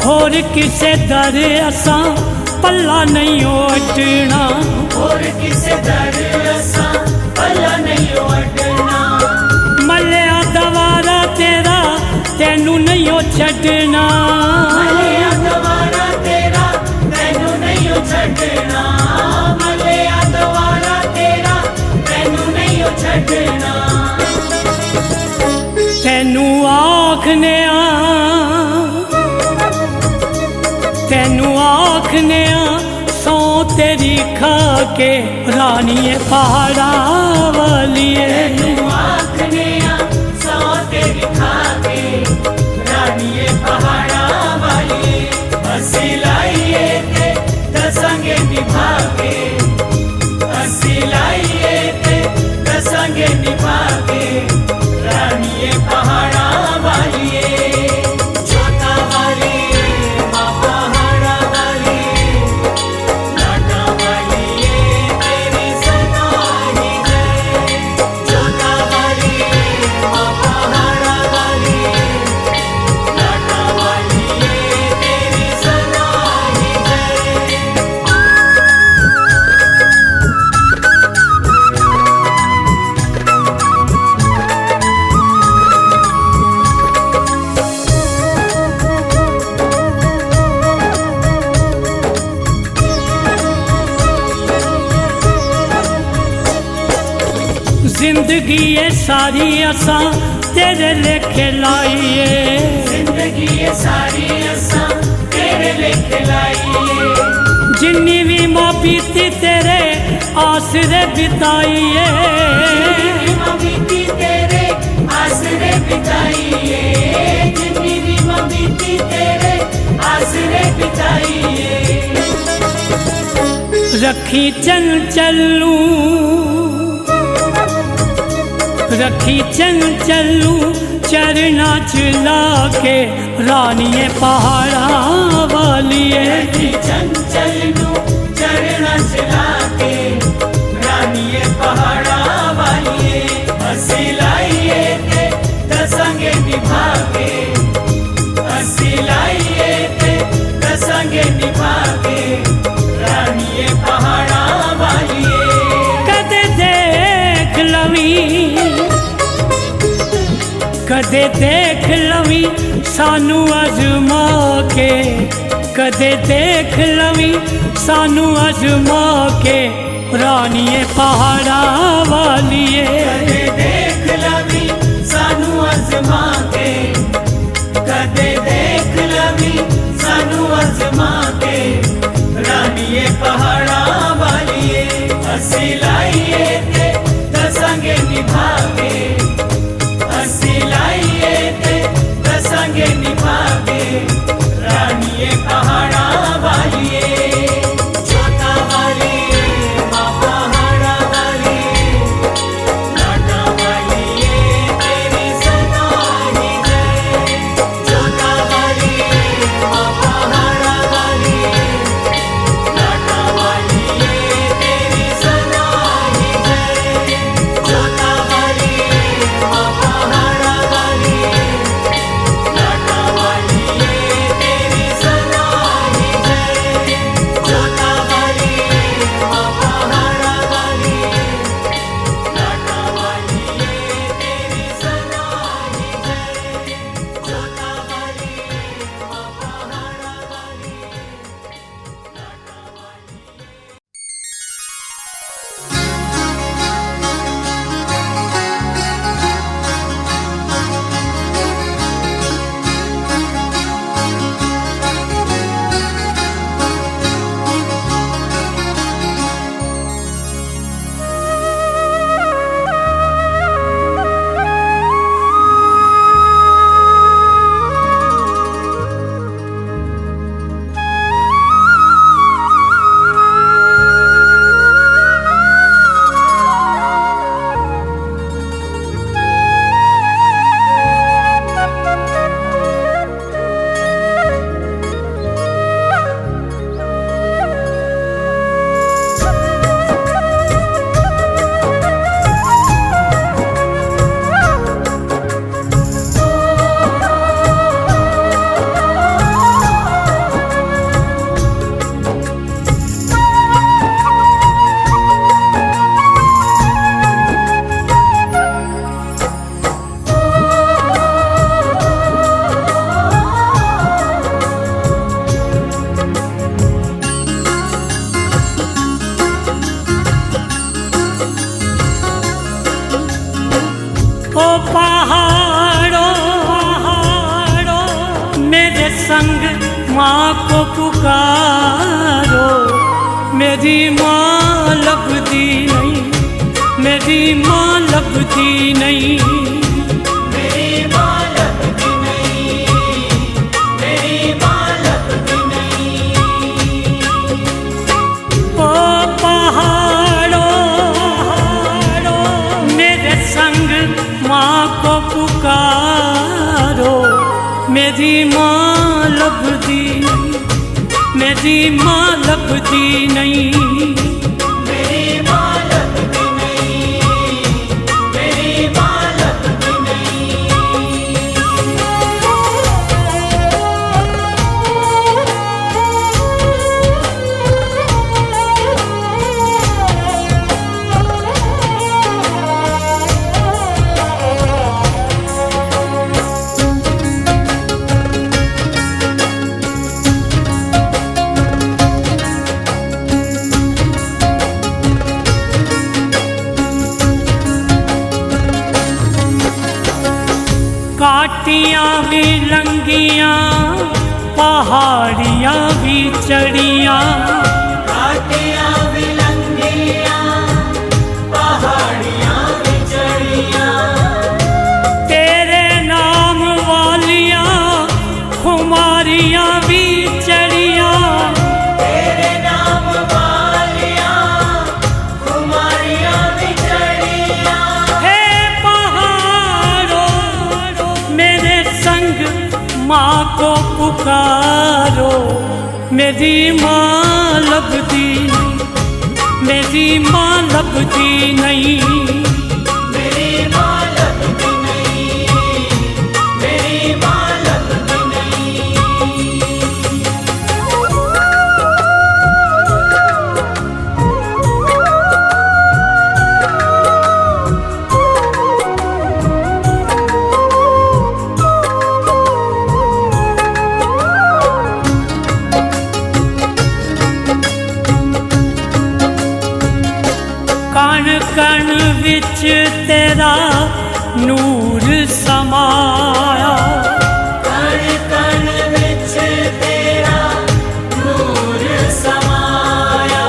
होर किसे दर असा पल्ला नहीं ओटना और किसे दर असा पल्ला नहीं ओटना मलिया दवारा तेरा तेनू नहीं ओ छड़ना मलिया दवारा तेरा तैनू नहीं ओ छड़ना मलिया दवारा तेरा तैनू नहीं ओ छड़ना तेनू आखने तेनू आखने सौ तेरी खा के रानीए पहाड़ा वालिए तैनू आखने सौ तेरी खा के रानीए पहाड़ा वालिए हसी लाइए ते दसंगे निभा के हसी लाइए ते दसंगे निभा के रानीए पहाड़ा वालिए छोटा वाली मां पहाड़ा वाली लाटा वालिए तेरी सदा ही जय छोटा वाली मां पहाड़ा वाली लाटा वालिए तेरी सदा ही जय जिंदगी ये सारी असा तेरे लेखे लाइए जिंदगी ये सारी असा तेरे लेके लाइए जिन्नी भी माँ बीती तेरे आसरे बिताइए मां बीती तेरे आसरे बिताइए जितनी भी मां बीती तेरे आसरे बिताइए रखी चलू रखी चलू चरना चला के रानीए पहाड़ा वालिए चंचल नू चरना चला के रानीए पहाड़ा वालिए हसी लाइए ते दसंगे निभा के हसी लाइए ते दसंगे निभा के रानीए पहाड़ा वालिए कदे देख लवी कदे देख लवी सानू अजमा के कदे देख लवी सानू अजमा के रानीए पहाड़ा वालिए कदे देख लवी सानू अजमा के कदे देख लवी सानू अजमा के रानीए पहाड़ा वालिए हसी लाइए ते दसंगे निभा के हसी लाइए ते दसंगे निभा के रानीए पहाड़ा वालिए छोटा वाली मां पहाड़ा वाली लाटा वालिए तेरी सदा ही जय पहाड़ों मेरे संग माँ को पुकारो, मेरी माँ लभदी नहीं, मेरी माँ लभदी नहीं, मेरी माँ लभदी नहीं, मेरी माँ लभदी नहीं। ओ पहाड़ों मेरे संग माँ को पुकारो, मेरी माँ लभदी नहीं, मेरी माँ लभदी नहीं, मेरी माँ लभदी नहीं, मेरी माँ लभदी नहीं। काटियाँ भी लंगियाँ, पहाड़ियाँ भी चढ़ियाँ, काटियाँ भी लंगियाँ, पहाड़ियाँ भी चढ़ियाँ, तेरे नाम वालियाँ खुमारियाँ भी चढ़ियाँ, तेरे नाम वालियाँ खुमारियाँ भी चढ़ियाँ। हे पहाड़ों मेरे संग माँ को पुकारो, मेरी माँ लभदी नहीं, मेरी माँ लभदी नहीं, मेरी माँ लभदी नहीं, मेरी माँ लभदी नहीं। कण कण विच तेरा नूर समाया, कण कण विच तेरा नूर समाया,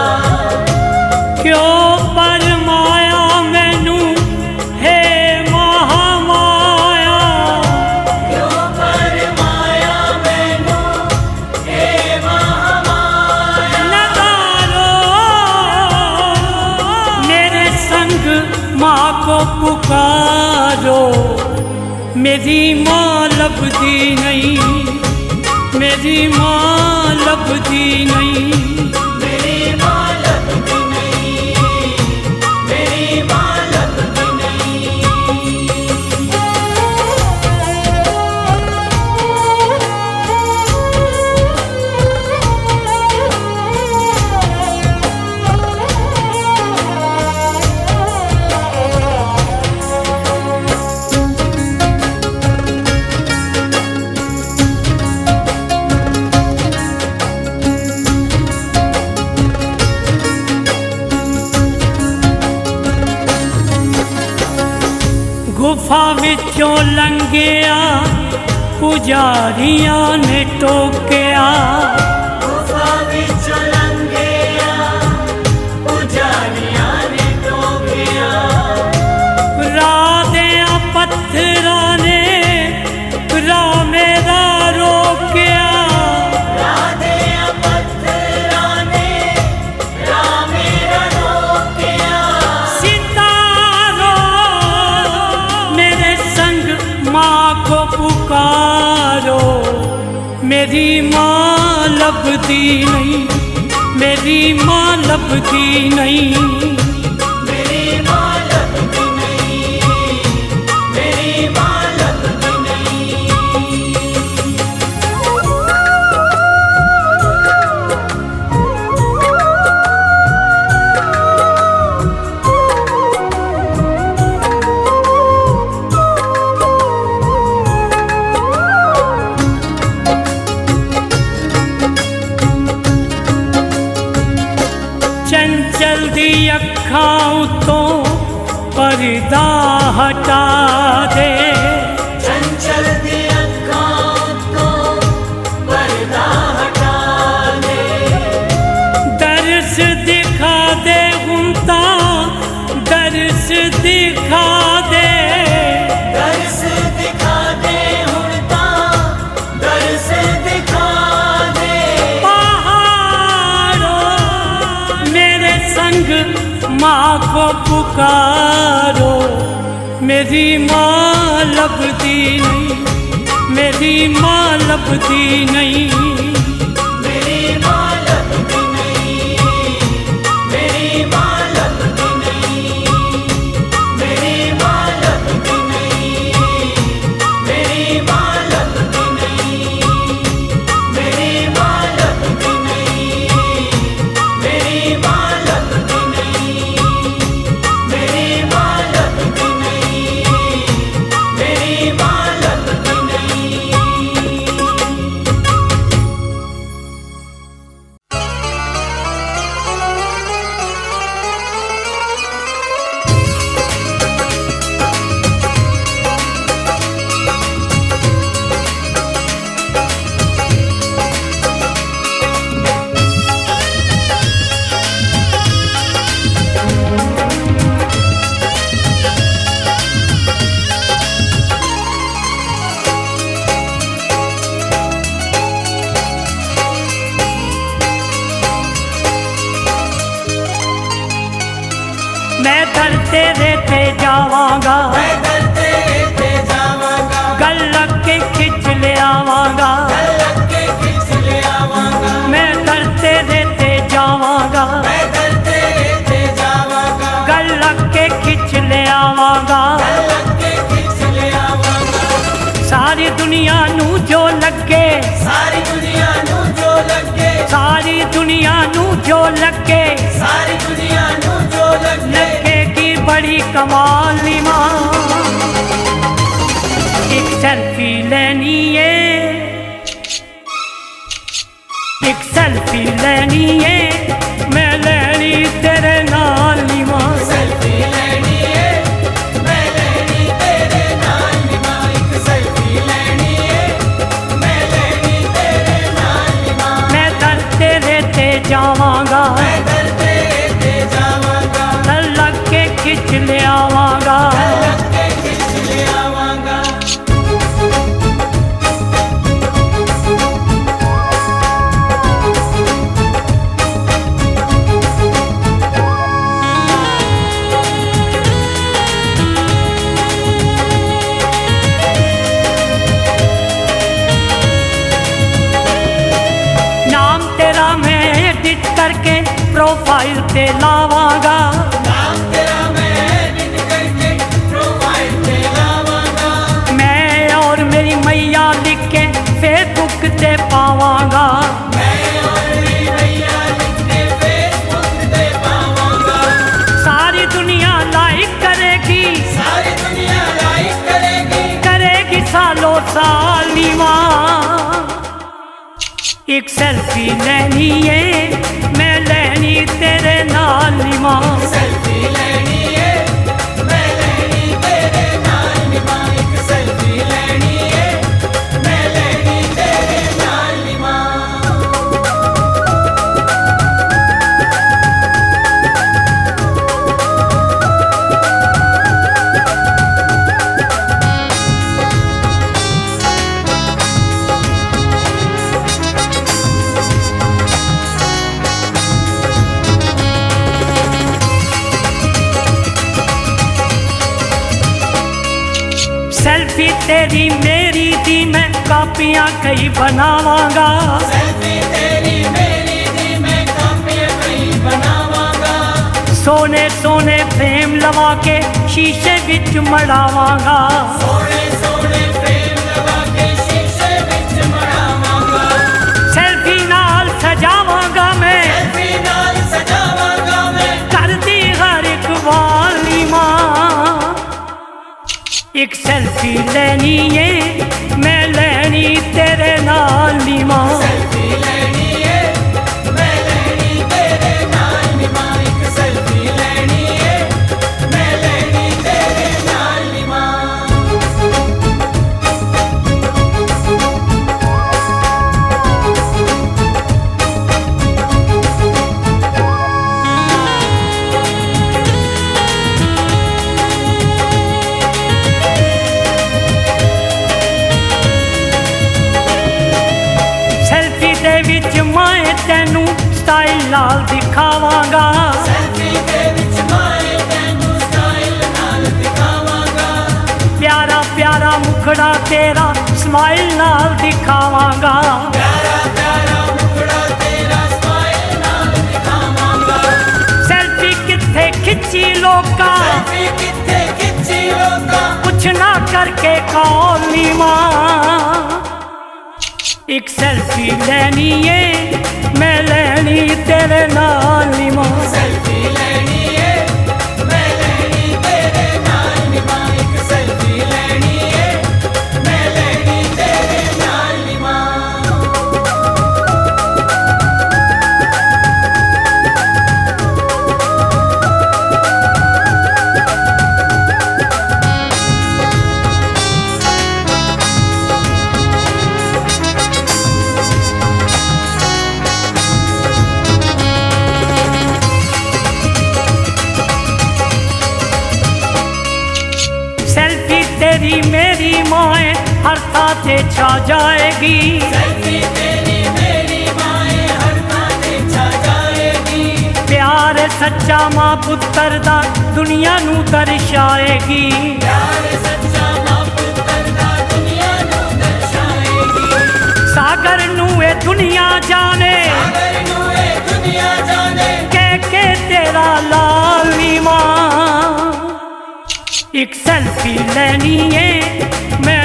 क्यों परमाया मैनू हे महामाया, क्यों परमाया मैनू हे महामाया। नगारो मेरे संग माँ को पुकारो, मेरी माँ लभदी नहीं, मेरी माँ लभदी नहीं, मेरी माँ लभदी नहीं, मेरी माँ लभदी नहीं। गुफा विचों लंघिया पुजारियां ने टोकिया, गुफा विचों लंघिया पुजारियां ने टोकिया, राह दियां पत्थरां ने राह मेरा रोकिया, राह दियां पत्थरां ने राह मेरा रोकिया। सितारो मेरे संग माँ को पुकारो, मेरी माँ लभदी नहीं, मेरी माँ लभदी नहीं, मेरी माँ लभदी नहीं, मेरी माँ लभदी नहीं। चंचल दी अखां तो पर्दा हटा दे, माँ को पुकारो, मेरी माँ लभती नहीं, मेरी माँ लभती नहीं। मेरी माँ लभती नहीं, मेरी माँ लभती नहीं, मेरी माँ लभती नहीं, मेरी माँ लभती नहीं, मेरी माँ लभती नहीं, मेरी माँ लभती नहीं, मेरी माँ लभती नहीं, मेरी माँ लभती नहीं। मैं दर तेरे ते जावांगा, मैं दर तेरे ते जावांगा, गल लग के खिंच ले आवांगा। गल लग के खिंच ले आवांगा, मैं दर तेरे ते जावांगा, मैं दर तेरे ते जावांगा, गल लग के खिंच ले आवांगा। गल लग के खिंच ले आवांगा। सारी दुनिया नू जो लगे, सारी दुनिया नू जो लगे, सारी दुनिया नू जो लगे, सारी दुनिया नू जो लगे, लगेगी बड़ी कमाल नी मां। एक सेल्फी लेनी है, एक सेल्फी लेनी है, मैं लेनी तेरे नाल नी मां। सेल्फी लेनी है, मैं लेनी तेरे नाल नी मां। एक सेल्फी लेनी है, मैं लेनी तेरे नाल नी मां। मैं दर तेरे ते जावांगा, मैं दर तेरे ते जावांगा, दर लग के खिंच ले आवांगा। गल लग के खिंच ले आवांगा। नाम तेरा मैं एडिट करके प्रोफाइल पे लावांगा। नाम तेरा मैं एडिट करके प्रोफाइल पे लावांगा। मैं और मेरी मैया लिख के फेसबुक ते पावांगा। मैं और मेरी मैया लिख के फेसबुक ते पावांगा। सारी दुनिया लाइक करेगी, सारी दुनिया लाइक करेगी, करेगी सालों साल नी मां। एक सेल्फी लेनी है, मैं लेनी तेरे नाल नी मां। सेल्फी लेनी है, मैं लेनी तेरे नाल नी मां। एक सेल्फी लेनी है, मैं लेनी तेरे नाल नी मां। सेल्फी तेरी मेरी दी मैं कापियां कई बनावांगा। सेल्फी तेरी मेरी दी मैं कापियां कई बनावांगा। सोने सोने फ्रेम लवा के शीशे विच मड़ावांगा। सोने सोने फ्रेम लगा के शीशे विच मड़ावांगा। सेल्फी नाल सजावांगा मैं, सेल्फी नाल सजावांगा मैं। करदी हर एक वाली मां। एक सेल्फी लेनी है, मैं लेनी तेरे नाल नी मां। सेल्फी लेनी है, मैं लेनी तेरे नाल नी मां। एक सेल्फी लेनी है, मैं लेनी तेरे नाल नी मां। तेनू स्टाइल नाल दिखावांगा। सेल्फी दे विच मुखड़ा तेरा स्माइल नाल दिखावांगा प्यारा प्यारा मुखड़ा तेरा स्माइल नाल दिखावांगा सेल्फी किथे खिंची लोका सेल्फी किथे खिंची लोका कुछ ना करके कॉल नी मां एक सेल्फी लेनी है मैं लेनी तेरे नाल नी मां सेल्फी लेनी है मैं लेनी तेरे नाल नी मां एक सेल्फी लेनी है मैं लेनी तेरे नाल नी मां सेल्फी तेरी मेरी माए हर थाते छा जाएगी सेल्फी तेरी मेरी माए हर थाते छा जाएगी प्यार सच्चा मां पुत्र दा दुनिया नू दर्शाएगी प्यार सच्चा मां पुत्र दा दुनिया नू दर्शाएगी सागर नू ए दुनिया जाने सागर नू ए दुनिया जाने के तेरा लाल नी मां एक सेल्फी लेनी है मैं